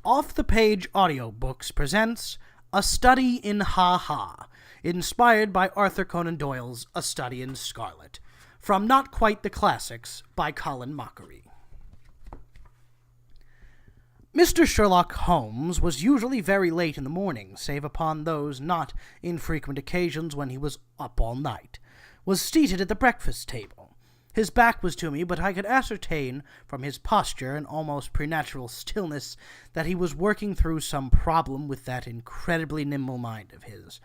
Off the Page Audiobooks presents A Study in HaHa, inspired by Arthur Conan Doyle's A Study in Scarlet, from Not Quite the Classics by Colin Mockery. Mr. Sherlock Holmes was usually very late in the morning, save upon those not infrequent occasions when he was up all night, was seated at the breakfast table. His back was to me, but I could ascertain from his posture and almost preternatural stillness that he was working through some problem with that incredibly nimble mind of his.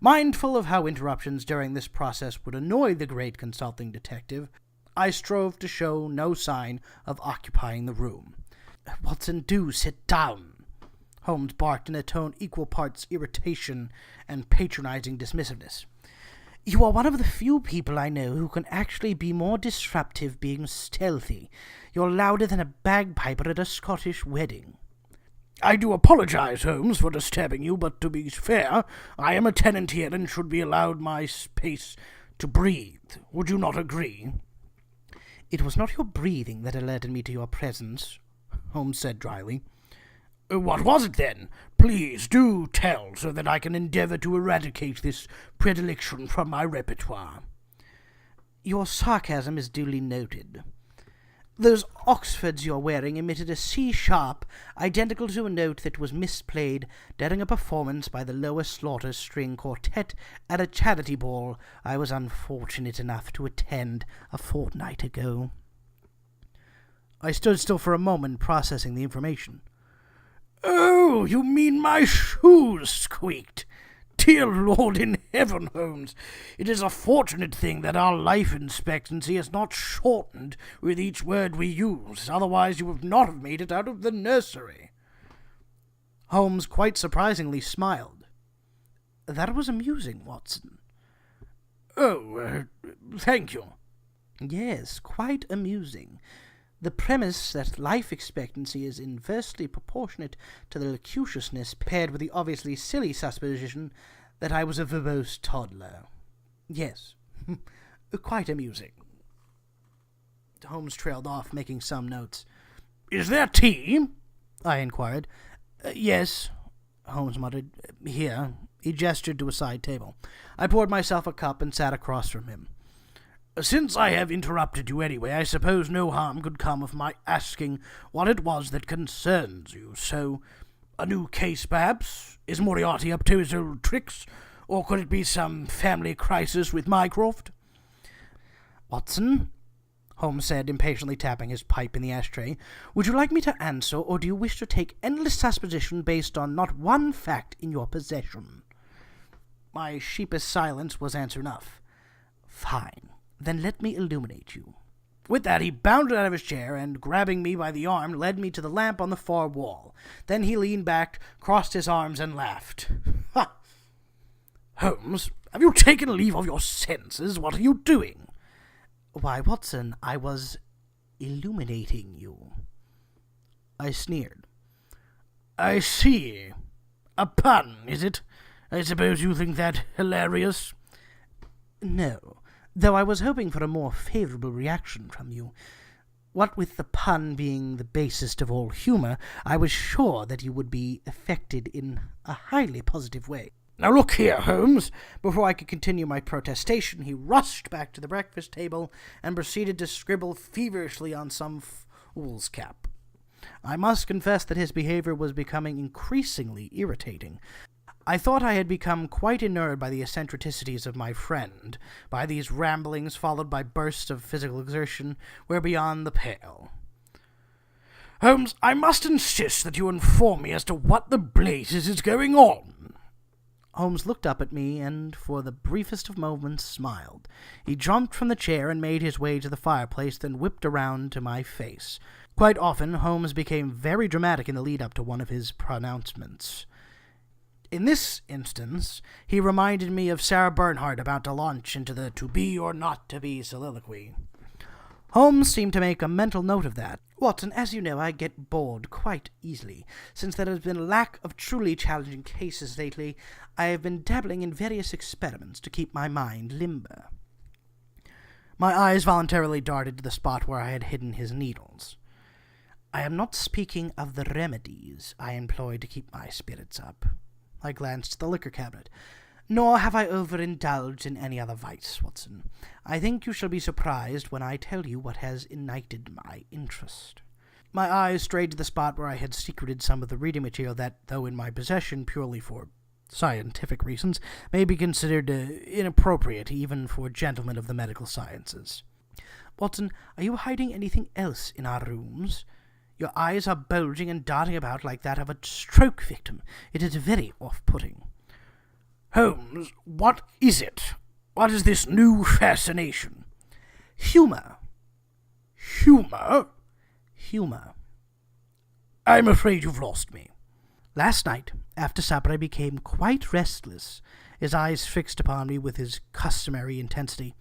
Mindful of how interruptions during this process would annoy the great consulting detective, I strove to show no sign of occupying the room. "Watson, do sit down," Holmes barked in a tone equal parts irritation and patronizing dismissiveness. "You are one of the few people I know who can actually be more disruptive being stealthy. You're louder than a bagpiper at a Scottish wedding." "I do apologize, Holmes, for disturbing you, but to be fair, I am a tenant here and should be allowed my space to breathe. Would you not agree?" "It was not your breathing that alerted me to your presence," Holmes said dryly. "What was it, then? Please do tell, so that I can endeavor to eradicate this predilection from my repertoire." "Your sarcasm is duly noted. Those Oxfords you're wearing emitted a C-sharp identical to a note that was misplayed during a performance by the Lower Slaughter String Quartet at a charity ball I was unfortunate enough to attend a fortnight ago." I stood still for a moment, processing the information. "Oh, you mean my shoes squeaked? Dear Lord in heaven, Holmes, it is a fortunate thing that our life expectancy is not shortened with each word we use, otherwise you would not have made it out of the nursery." Holmes quite surprisingly smiled. "That was amusing, Watson." "Oh, thank you." "Yes, quite amusing. The premise that life expectancy is inversely proportionate to the loquaciousness paired with the obviously silly supposition that I was a verbose toddler. Yes, quite amusing." Holmes trailed off, making some notes. "Is there tea?" I inquired. "Yes," Holmes muttered. "Here." He gestured to a side table. I poured myself a cup and sat across from him. "Since I have interrupted you anyway, I suppose no harm could come of my asking what it was that concerns you. So, a new case, perhaps? Is Moriarty up to his old tricks? Or could it be some family crisis with Mycroft?" "Watson," Holmes said, impatiently tapping his pipe in the ashtray, "would you like me to answer, or do you wish to take endless supposition based on not one fact in your possession?" My sheepish silence was answer enough. "Fine. Then let me illuminate you." With that, he bounded out of his chair and, grabbing me by the arm, led me to the lamp on the far wall. Then he leaned back, crossed his arms, and laughed. "Ha! Holmes, have you taken leave of your senses? What are you doing?" "Why, Watson, I was illuminating you." I sneered. "I see. A pun, is it? I suppose you think that hilarious?" "No. Though I was hoping for a more favorable reaction from you. What with the pun being the basest of all humor, I was sure that you would be affected in a highly positive way." "Now look here, Holmes." Before I could continue my protestation, he rushed back to the breakfast table and proceeded to scribble feverishly on some foolscap. I must confess that his behavior was becoming increasingly irritating. I thought I had become quite inured by the eccentricities of my friend, by these ramblings followed by bursts of physical exertion, were beyond the pale. "Holmes, I must insist that you inform me as to what the blazes is going on." Holmes looked up at me and, for the briefest of moments, smiled. He jumped from the chair and made his way to the fireplace, then whipped around to my face. Quite often, Holmes became very dramatic in the lead-up to one of his pronouncements. In this instance, he reminded me of Sarah Bernhardt about to launch into the to-be or not-to-be soliloquy. Holmes seemed to make a mental note of that. "Watson, as you know, I get bored quite easily. Since there has been a lack of truly challenging cases lately, I have been dabbling in various experiments to keep my mind limber." My eyes voluntarily darted to the spot where I had hidden his needles. I am not speaking of the remedies I employ to keep my spirits up. I glanced at the liquor cabinet. Nor have I overindulged in any other vice, Watson. I think you shall be surprised when I tell you what has ignited my interest. My eyes strayed to the spot where I had secreted some of the reading material that, though in my possession purely for scientific reasons, may be considered inappropriate even for gentlemen of the medical sciences. Watson, are you hiding anything else in our rooms? Your eyes are bulging and darting about like that of a stroke victim. It is very off-putting. Holmes, what is it? What is this new fascination? Humour. Humour? Humour. I'm afraid you've lost me. Last night, after supper, I became quite restless, his eyes fixed upon me with his customary intensity.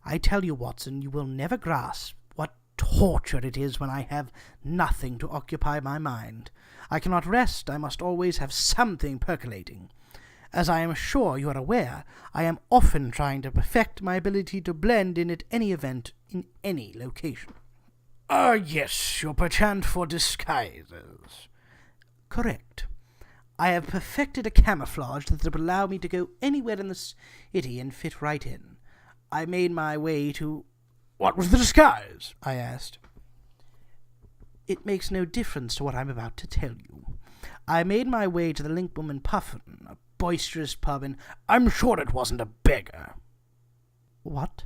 I tell you, Watson, you will never grasp what torture it is when I have nothing to occupy my mind. I cannot rest. I must always have something percolating. As I am sure you are aware, I am often trying to perfect my ability to blend in at any event in any location. Ah, yes, your penchant for disguises. Correct. I have perfected a camouflage that will allow me to go anywhere in the city and fit right in. I made my way to... What was the disguise? I asked. It makes no difference to what I'm about to tell you. I made my way to the Linkwoman Puffin, a boisterous pub in... I'm sure it wasn't a beggar. What?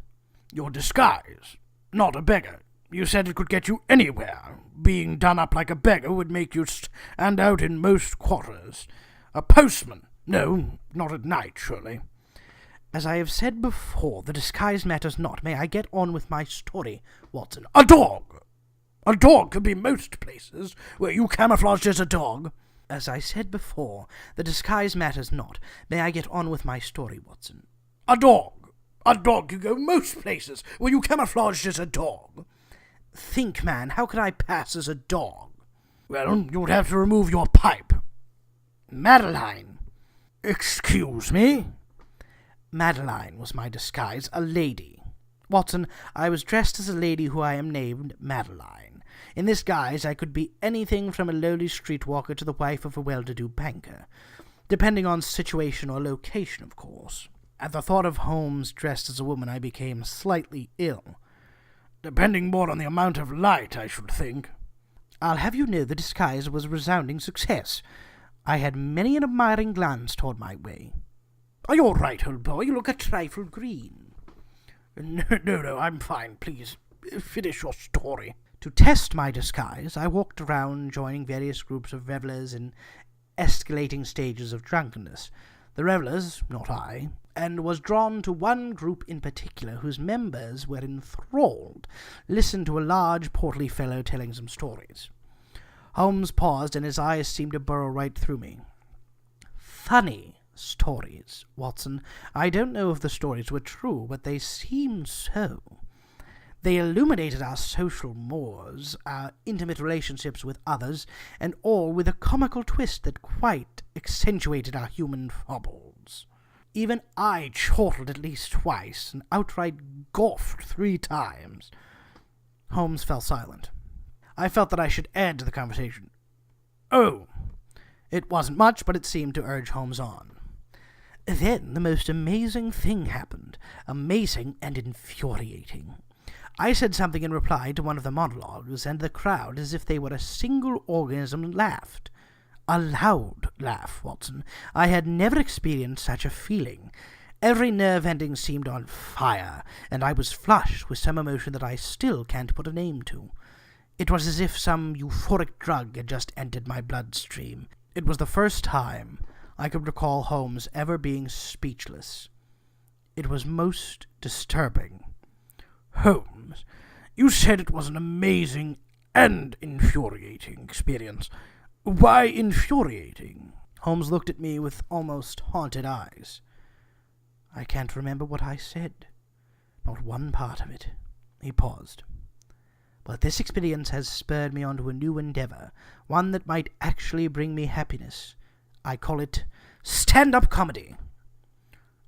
Your disguise. Not a beggar. You said it could get you anywhere. Being done up like a beggar would make you stand out in most quarters. A postman. No, not at night, surely. As I have said before, the disguise matters not. May I get on with my story, Watson? A dog! A dog could be most places. Were you camouflaged as a dog? As I said before, the disguise matters not. May I get on with my story, Watson? A dog! A dog could go most places. Were you camouflaged as a dog? Think, man, how could I pass as a dog? Well, you'd have to remove your pipe. Madeline. Excuse me? Madeline was my disguise, a lady. Watson, I was dressed as a lady who I am named Madeline. In this guise I could be anything from a lowly streetwalker to the wife of a well-to-do banker, depending on situation or location, of course. At the thought of Holmes dressed as a woman I became slightly ill. Depending more on the amount of light, I should think. I'll have you know the disguise was a resounding success. I had many an admiring glance toward my way. Are you all right, old boy? You look a trifle green. No, I'm fine. Please, finish your story. To test my disguise, I walked around joining various groups of revellers in escalating stages of drunkenness. The revellers, not I, and was drawn to one group in particular whose members were enthralled, listened to a large, portly fellow telling some stories. Holmes paused, and his eyes seemed to burrow right through me. Funny stories, Watson. I don't know if the stories were true, but they seemed so. They illuminated our social mores, our intimate relationships with others, and all with a comical twist that quite accentuated our human foibles. Even I chortled at least twice, and outright golfed 3 times. Holmes fell silent. I felt that I should add to the conversation. Oh! It wasn't much, but it seemed to urge Holmes on. Then the most amazing thing happened. Amazing and infuriating. I said something in reply to one of the monologues, and the crowd, as if they were a single organism, laughed. A loud laugh, Watson. I had never experienced such a feeling. Every nerve ending seemed on fire, and I was flushed with some emotion that I still can't put a name to. It was as if some euphoric drug had just entered my bloodstream. It was the first time I could recall Holmes ever being speechless. It was most disturbing. Holmes, you said it was an amazing and infuriating experience. Why infuriating? Holmes looked at me with almost haunted eyes. I can't remember what I said. Not one part of it. He paused. But this experience has spurred me on to a new endeavor, one that might actually bring me happiness. I call it stand-up comedy.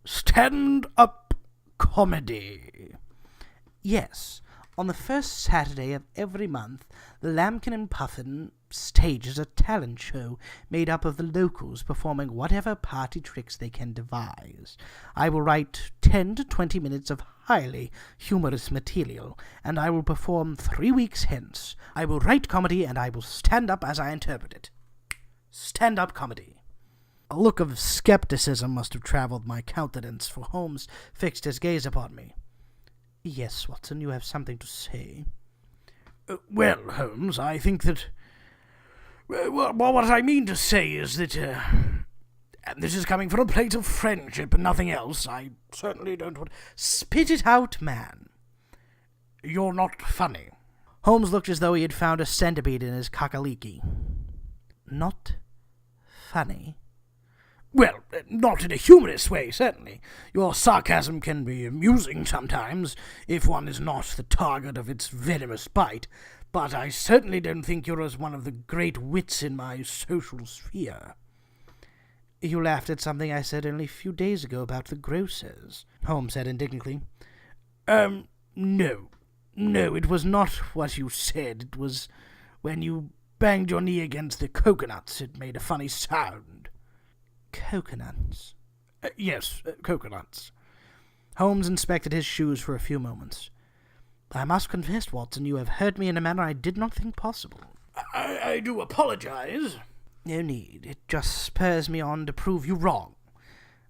Stand-up comedy? Yes. On the first Saturday of every month, the Lambkin and Puffin stages a talent show made up of the locals performing whatever party tricks they can devise. I will write 10 to 20 minutes of highly humorous material, and I will perform 3 weeks hence. I will write comedy, and I will stand up as I interpret it. Stand-up comedy. A look of skepticism must have travelled my countenance, for Holmes fixed his gaze upon me. Yes, Watson, you have something to say. Well, Holmes, I think that... Well, what I mean to say is that... and this is coming from a place of friendship and nothing else. I certainly don't want... Spit it out, man. You're not funny. Holmes looked as though he had found a centipede in his cockaliki. Not funny? Well, not in a humorous way, certainly. Your sarcasm can be amusing sometimes, if one is not the target of its venomous bite, but I certainly don't think you're as one of the great wits in my social sphere. You laughed at something I said only a few days ago about the grocers, Holmes said indignantly. No, it was not what you said. It was when you banged your knee against the coconuts. It made a funny sound. Coconuts? Yes, coconuts. Holmes inspected his shoes for a few moments. I must confess, Watson, you have hurt me in a manner I did not think possible. I do apologize. No need. It just spurs me on to prove you wrong.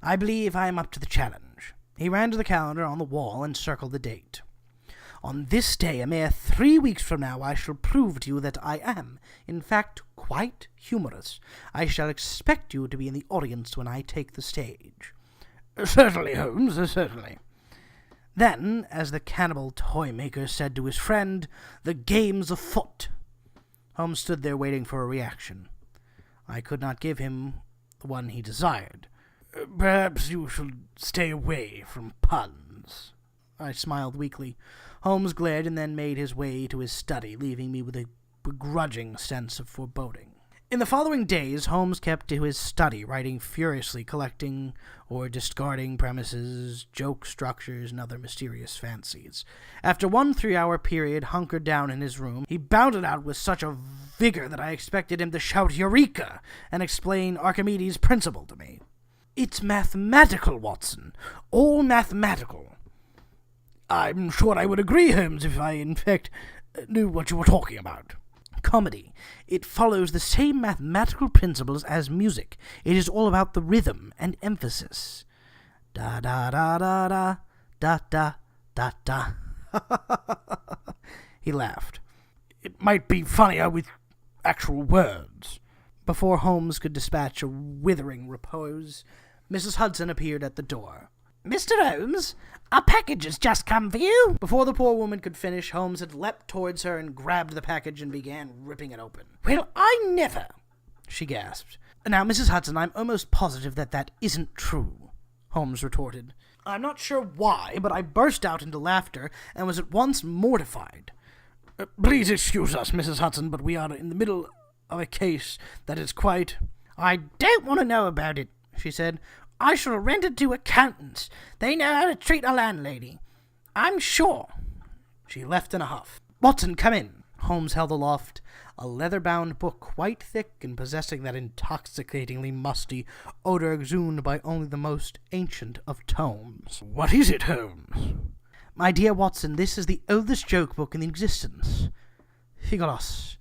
I believe I am up to the challenge. He ran to the calendar on the wall and circled the date. On this day, a mere 3 weeks from now, I shall prove to you that I am, in fact, quite humorous. I shall expect you to be in the audience when I take the stage. Certainly, Holmes, certainly. Then, as the cannibal toy-maker said to his friend, the game's afoot. Holmes stood there waiting for a reaction. I could not give him the one he desired. Perhaps you should stay away from puns. I smiled weakly. Holmes glared and then made his way to his study, leaving me with a begrudging sense of foreboding. In the following days, Holmes kept to his study, writing furiously, collecting or discarding premises, joke structures, and other mysterious fancies. After 1 3-hour period hunkered down in his room, he bounded out with such a vigor that I expected him to shout Eureka and explain Archimedes' principle to me. It's mathematical, Watson. All mathematical. I'm sure I would agree, Holmes, if I, in fact, knew what you were talking about. Comedy. It follows the same mathematical principles as music. It is all about the rhythm and emphasis. Da da da da da da da da da. He laughed. It might be funnier with actual words. Before Holmes could dispatch a withering repose, Mrs. Hudson appeared at the door. Mr. Holmes, a package has just come for you. Before the poor woman could finish, Holmes had leapt towards her and grabbed the package and began ripping it open. Well, I never, she gasped. Now, Mrs. Hudson, I'm almost positive that isn't true, Holmes retorted. I'm not sure why, but I burst out into laughter and was at once mortified. Please excuse us, Mrs. Hudson, but we are in the middle of a case that is quite... I don't want to know about it, she said. I shall rent it to accountants. They know how to treat a landlady. I'm sure. She left in a huff. Watson, come in. Holmes held aloft a leather-bound book quite thick and possessing that intoxicatingly musty odor exhumed by only the most ancient of tomes. What is it, Holmes? My dear Watson, this is the oldest joke book in existence. Phigolos,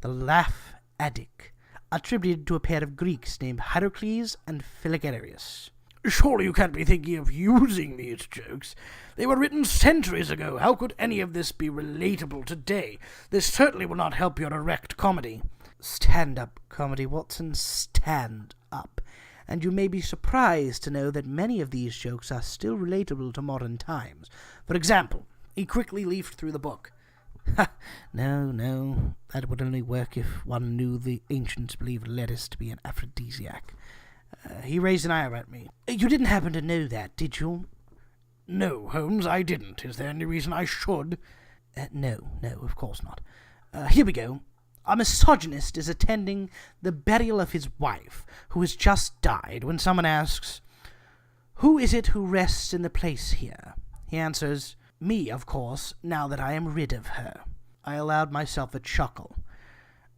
the laugh addict, attributed to a pair of Greeks named Hierocles and Philagelarius. Surely you can't be thinking of using these jokes. They were written centuries ago. How could any of this be relatable today? This certainly will not help your erect comedy. Stand-up comedy, Watson, stand up. And you may be surprised to know that many of these jokes are still relatable to modern times. For example, he quickly leafed through the book. No, that would only work if one knew the ancients believed lettuce to be an aphrodisiac. He raised an eyebrow at me. You didn't happen to know that, did you? No, Holmes, I didn't. Is there any reason I should? No, of course not. Here we go. A misogynist is attending the burial of his wife, who has just died, when someone asks, "Who is it who rests in the place here?" He answers, Me, of course, now that I am rid of her. I allowed myself a chuckle.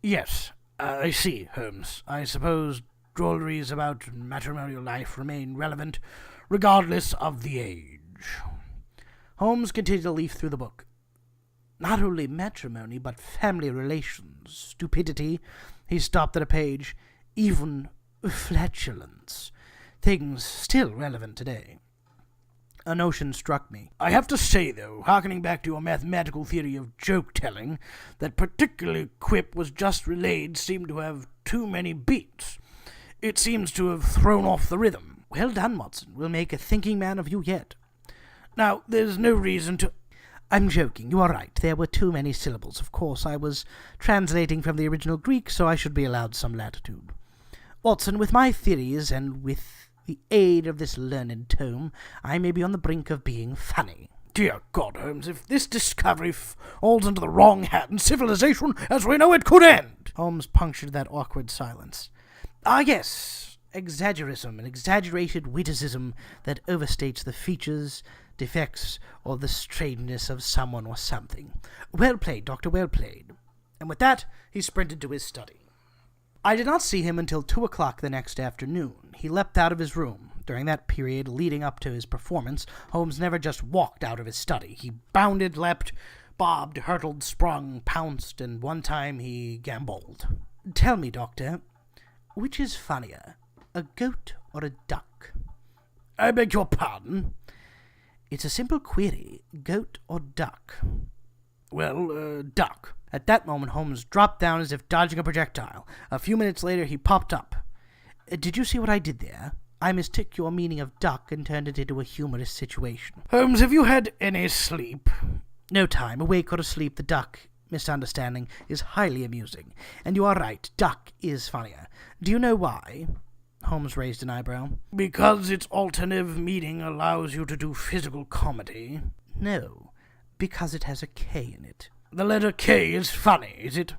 Yes, I see, Holmes. I suppose drolleries about matrimonial life remain relevant, regardless of the age. Holmes continued to leaf through the book. Not only matrimony, but family relations, stupidity. He stopped at a page. Even flatulence. Things still relevant today. A notion struck me. I have to say, though, harkening back to your mathematical theory of joke-telling, that particular quip was just relayed seemed to have too many beats. It seems to have thrown off the rhythm. Well done, Watson. We'll make a thinking man of you yet. Now, there's no reason to... I'm joking. You are right. There were too many syllables. Of course, I was translating from the original Greek, so I should be allowed some latitude. Watson, with my theories and with the aid of this learned tome, I may be on the brink of being funny. Dear God, Holmes, if this discovery falls into the wrong hand, civilization, as we know it, could end. Holmes punctured that awkward silence. Ah, yes, exaggerism, an exaggerated witticism that overstates the features, defects, or the strangeness of someone or something. Well played, Doctor, well played. And with that, he sprinted to his study. I did not see him until 2 o'clock the next afternoon. He leapt out of his room. During that period leading up to his performance, Holmes never just walked out of his study. He bounded, leapt, bobbed, hurtled, sprung, pounced, and one time he gambolled. Tell me, Doctor, which is funnier, a goat or a duck? I beg your pardon? It's a simple query, goat or duck? Well, duck. At that moment, Holmes dropped down as if dodging a projectile. A few minutes later, he popped up. Did you see what I did there? I mistook your meaning of duck and turned it into a humorous situation. Holmes, have you had any sleep? No time. Awake or asleep, the duck, misunderstanding, is highly amusing. And you are right, duck is funnier. Do you know why? Holmes raised an eyebrow. Because its alternative meaning allows you to do physical comedy. No, because it has a K in it. The letter K is funny, is it?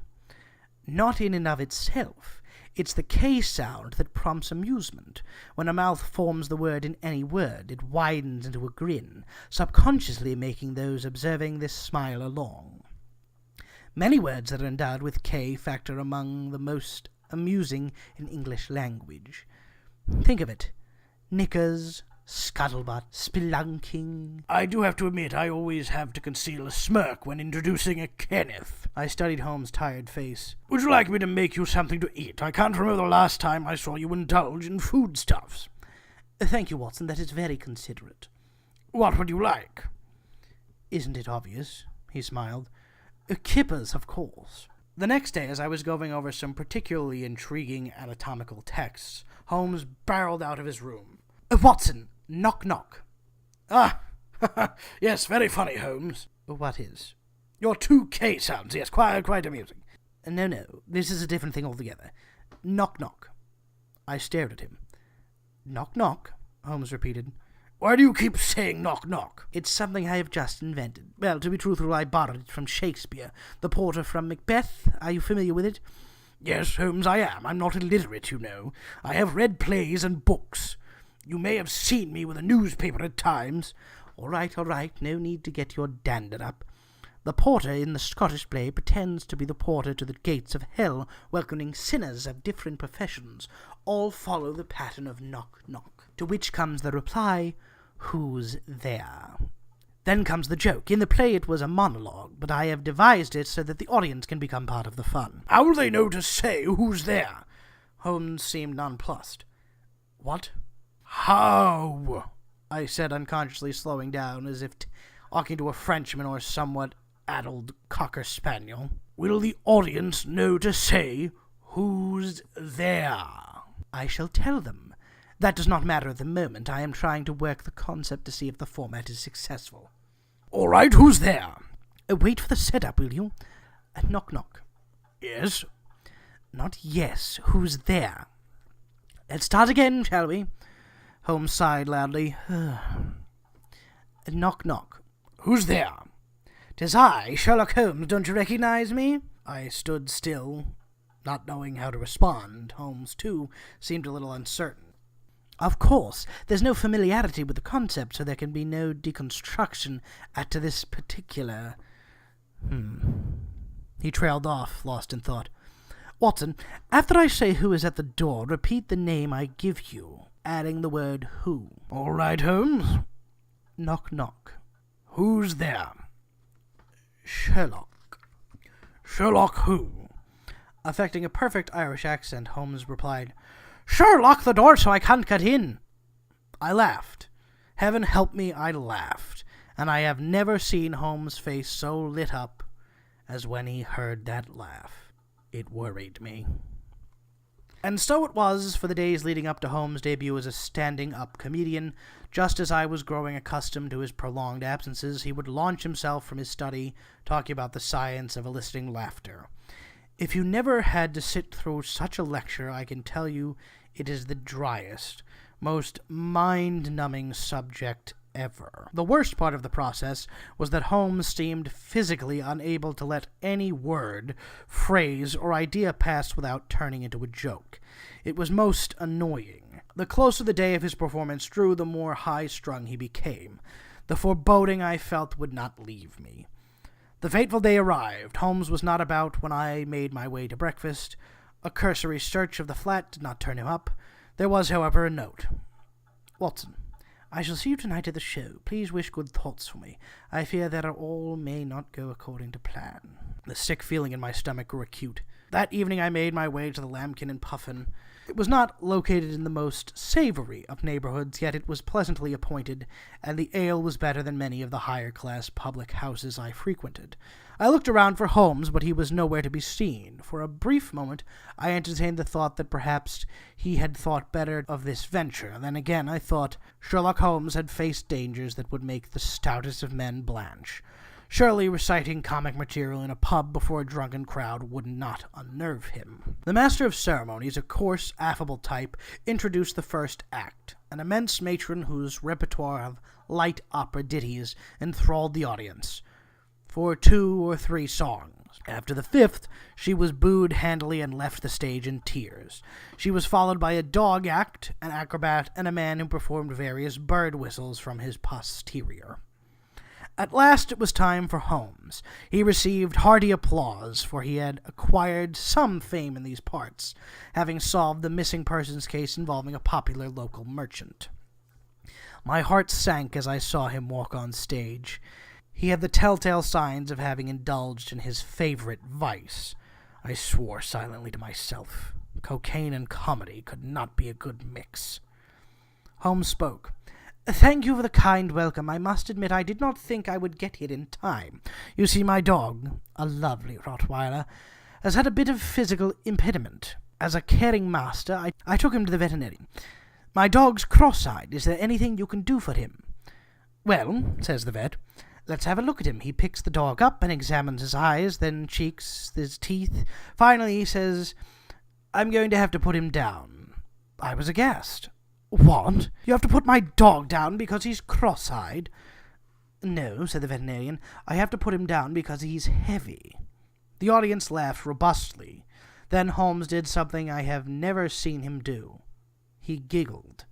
Not in and of itself. It's the K sound that prompts amusement. When a mouth forms the word in any word, it widens into a grin, subconsciously making those observing this smile along. Many words that are endowed with K factor among the most amusing in English language. Think of it. Knickers, scuttlebutt, spelunking. I do have to admit I always have to conceal a smirk when introducing a Kenneth. I studied Holmes' tired face. Would you like me to make you something to eat? I can't remember the last time I saw you indulge in foodstuffs. Thank you, Watson. That is very considerate. What would you like? Isn't it obvious? He smiled. Kippers, of course. The next day, as I was going over some particularly intriguing anatomical texts, Holmes barreled out of his room. Watson, knock knock. Ah, yes, very funny, Holmes. What is? Your 2K sounds, yes, quite amusing. No, this is a different thing altogether. Knock knock. I stared at him. Knock knock, Holmes repeated. Why do you keep saying knock knock? It's something I have just invented. Well, to be truthful, I borrowed it from Shakespeare. The porter from Macbeth. Are you familiar with it? Yes, Holmes, I am. I'm not illiterate, you know. I have read plays and books. You may have seen me with a newspaper at times. All right. No need to get your dander up. The porter in the Scottish play pretends to be the porter to the gates of hell, welcoming sinners of different professions. All follow the pattern of knock knock. To which comes the reply, who's there? Then comes the joke. In the play it was a monologue, but I have devised it so that the audience can become part of the fun. How will they know to say who's there? Holmes seemed nonplussed. What? How? I said, unconsciously slowing down, as if talking to a Frenchman or somewhat addled cocker spaniel. Will the audience know to say who's there? I shall tell them. That does not matter at the moment. I am trying to work the concept to see if the format is successful. All right, who's there? Wait for the setup, will you? Knock knock. Yes? Not yes. Who's there? Let's start again, shall we? Holmes sighed loudly. Knock knock. Who's there? 'Tis I, Sherlock Holmes. Don't you recognize me? I stood still, not knowing how to respond. Holmes, too, seemed a little uncertain. Of course, there's no familiarity with the concept, so there can be no deconstruction at this particular... He trailed off, lost in thought. Watson, after I say who is at the door, repeat the name I give you, adding the word who. All right, Holmes. Knock, knock. Who's there? Sherlock. Sherlock who? Affecting a perfect Irish accent, Holmes replied, Sure, lock the door so I can't get in. I laughed. Heaven help me, I laughed, and I have never seen Holmes' face so lit up as when he heard that laugh. It worried me. And so it was for the days leading up to Holmes' debut as a standing-up comedian. Just as I was growing accustomed to his prolonged absences, he would launch himself from his study, talking about the science of eliciting laughter. If you never had to sit through such a lecture, I can tell you it is the driest, most mind-numbing subject ever. The worst part of the process was that Holmes seemed physically unable to let any word, phrase, or idea pass without turning into a joke. It was most annoying. The closer the day of his performance drew, the more high-strung he became. The foreboding I felt would not leave me. The fateful day arrived. Holmes was not about when I made my way to breakfast. A cursory search of the flat did not turn him up. There was, however, a note. Watson, I shall see you tonight at the show. Please wish good thoughts for me. I fear that all may not go according to plan. The sick feeling in my stomach grew acute. That evening I made my way to the Lambkin and Puffin. It was not located in the most savory of neighborhoods, yet it was pleasantly appointed, and the ale was better than many of the higher-class public houses I frequented. I looked around for Holmes, but he was nowhere to be seen. For a brief moment I entertained the thought that perhaps he had thought better of this venture. Then again I thought Sherlock Holmes had faced dangers that would make the stoutest of men blanch. Surely reciting comic material in a pub before a drunken crowd would not unnerve him. The master of ceremonies, a coarse, affable type, introduced the first act, an immense matron whose repertoire of light opera ditties enthralled the audience for 2 or 3 songs. After the 5th, she was booed handily and left the stage in tears. She was followed by a dog act, an acrobat, and a man who performed various bird whistles from his posterior. At last it was time for Holmes. He received hearty applause, for he had acquired some fame in these parts, having solved the missing persons case involving a popular local merchant. My heart sank as I saw him walk on stage. He had the telltale signs of having indulged in his favorite vice. I swore silently to myself. Cocaine and comedy could not be a good mix. Holmes spoke. Thank you for the kind welcome. I must admit I did not think I would get here in time. You see, my dog, a lovely Rottweiler, has had a bit of physical impediment. As a caring master, I took him to the veterinarian. My dog's cross-eyed. Is there anything you can do for him? Well, says the vet, let's have a look at him. He picks the dog up and examines his eyes, then cheeks, his teeth. Finally, he says, I'm going to have to put him down. I was aghast. What? You have to put my dog down because he's cross-eyed? No, said the veterinarian. I have to put him down because he's heavy. The audience laughed robustly. Then Holmes did something I have never seen him do. He giggled.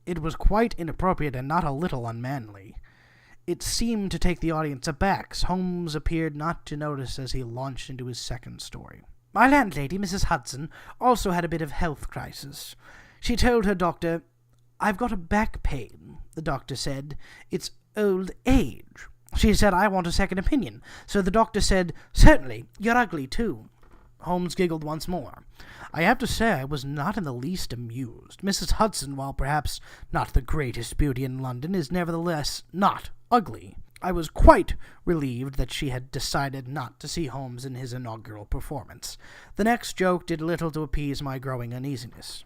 It was quite inappropriate and not a little unmanly. It seemed to take the audience aback. Holmes appeared not to notice as he launched into his second story. My landlady, Mrs. Hudson, also had a bit of health crisis. She told her doctor, I've got a back pain, the doctor said. It's old age. She said, I want a second opinion. So the doctor said, certainly, you're ugly too. Holmes giggled once more. I have to say I was not in the least amused. Mrs. Hudson, while perhaps not the greatest beauty in London, is nevertheless not ugly. I was quite relieved that she had decided not to see Holmes in his inaugural performance. The next joke did little to appease my growing uneasiness.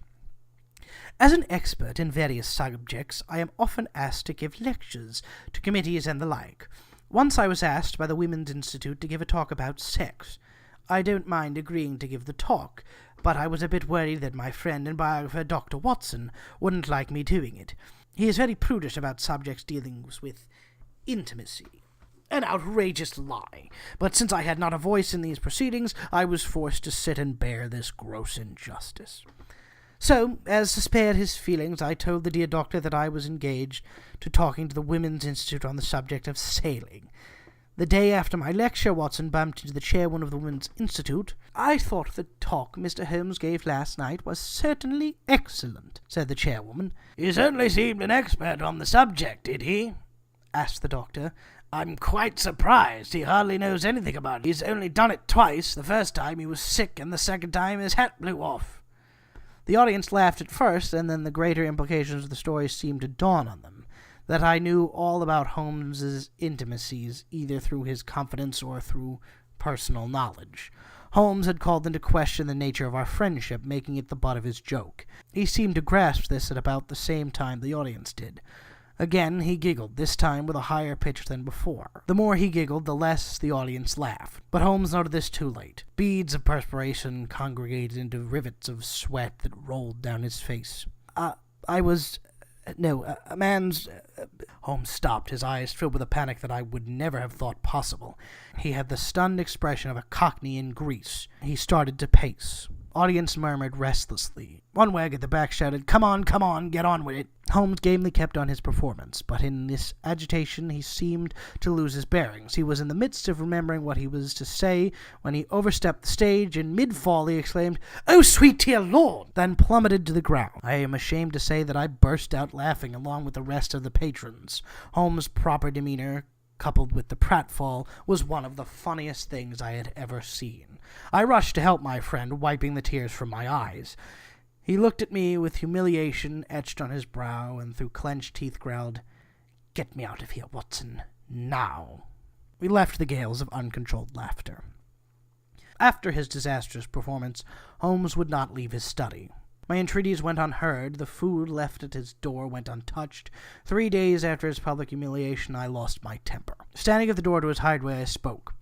As an expert in various subjects, I am often asked to give lectures to committees and the like. Once I was asked by the Women's Institute to give a talk about sex. I don't mind agreeing to give the talk, but I was a bit worried that my friend and biographer, Dr. Watson, wouldn't like me doing it. He is very prudish about subjects dealing with intimacy. An outrageous lie. But since I had not a voice in these proceedings, I was forced to sit and bear this gross injustice. So, as to spare his feelings, I told the dear doctor that I was engaged to talking to the Women's Institute on the subject of sailing. The day after my lecture, Watson bumped into the chairwoman of the Women's Institute. "I thought the talk Mr. Holmes gave last night was certainly excellent," said the chairwoman. "He certainly seemed an expert on the subject, did he?" asked the doctor. "I'm quite surprised. He hardly knows anything about it. He's only done it twice. The first time he was sick, and the second time his hat blew off." The audience laughed at first, and then the greater implications of the story seemed to dawn on them. That I knew all about Holmes's intimacies, either through his confidence or through personal knowledge. Holmes had called into question the nature of our friendship, making it the butt of his joke. He seemed to grasp this at about the same time the audience did. Again he giggled, this time with a higher pitch than before. The more he giggled, the less the audience laughed. But Holmes noted this too late. Beads of perspiration congregated into rivets of sweat that rolled down his face. A man's... Holmes stopped, his eyes filled with a panic that I would never have thought possible. He had the stunned expression of a cockney in grease. He started to pace. Audience murmured restlessly. One wag at the back shouted, come on, get on with it." Holmes gamely kept on his performance, but in this agitation he seemed to lose his bearings. He was in the midst of remembering what he was to say when he overstepped the stage. In mid-fall he exclaimed, "Oh, sweet dear Lord!" then plummeted to the ground. I am ashamed to say that I burst out laughing along with the rest of the patrons. Holmes' proper demeanor, coupled with the pratfall, was one of the funniest things I had ever seen. I rushed to help my friend, wiping the tears from my eyes. He looked at me with humiliation etched on his brow, and through clenched teeth growled, "Get me out of here, Watson, now." We left the gales of uncontrolled laughter. After his disastrous performance, Holmes would not leave his study. My entreaties went unheard. The food left at his door went untouched. 3 days after his public humiliation, I lost my temper. Standing at the door to his hideaway, I spoke.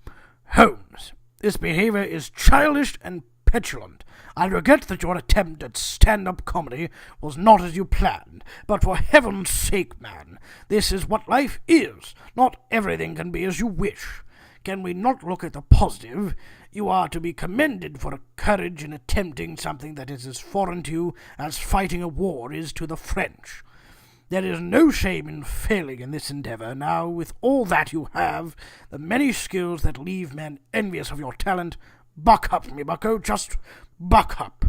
"Holmes, this behavior is childish and petulant. I regret that your attempt at stand-up comedy was not as you planned, but for heaven's sake, man, this is what life is. Not everything can be as you wish. Can we not look at the positive? You are to be commended for courage in attempting something that is as foreign to you as fighting a war is to the French. There is no shame in failing in this endeavour. Now, with all that you have, the many skills that leave men envious of your talent, buck up, me bucko, just buck up."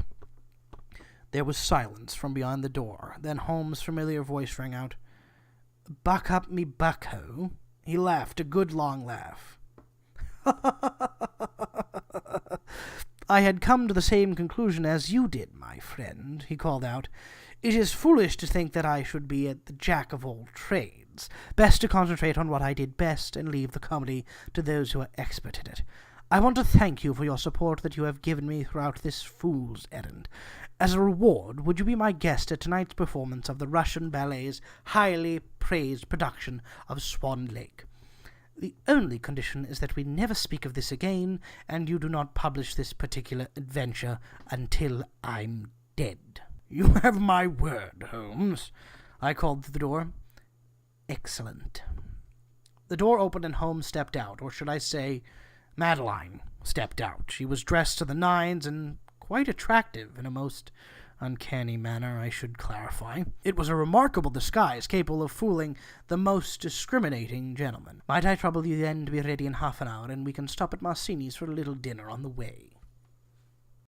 There was silence from beyond the door. Then Holmes' familiar voice rang out, "Buck up, me bucko." He laughed, a good long laugh. "I had come to the same conclusion as you did, my friend," he called out. "It is foolish to think that I should be the jack of all trades. Best to concentrate on what I did best and leave the comedy to those who are expert in it. I want to thank you for your support that you have given me throughout this fool's errand. As a reward, would you be my guest at tonight's performance of the Russian Ballet's highly praised production of Swan Lake? The only condition is that we never speak of this again, and you do not publish this particular adventure until I'm dead." "You have my word, Holmes," I called through the door. "Excellent." The door opened and Holmes stepped out, or should I say, Madeline stepped out. She was dressed to the nines and quite attractive in a most uncanny manner, I should clarify. It was a remarkable disguise, capable of fooling the most discriminating gentleman. "Might I trouble you then to be ready in half an hour, and we can stop at Marcini's for a little dinner on the way?"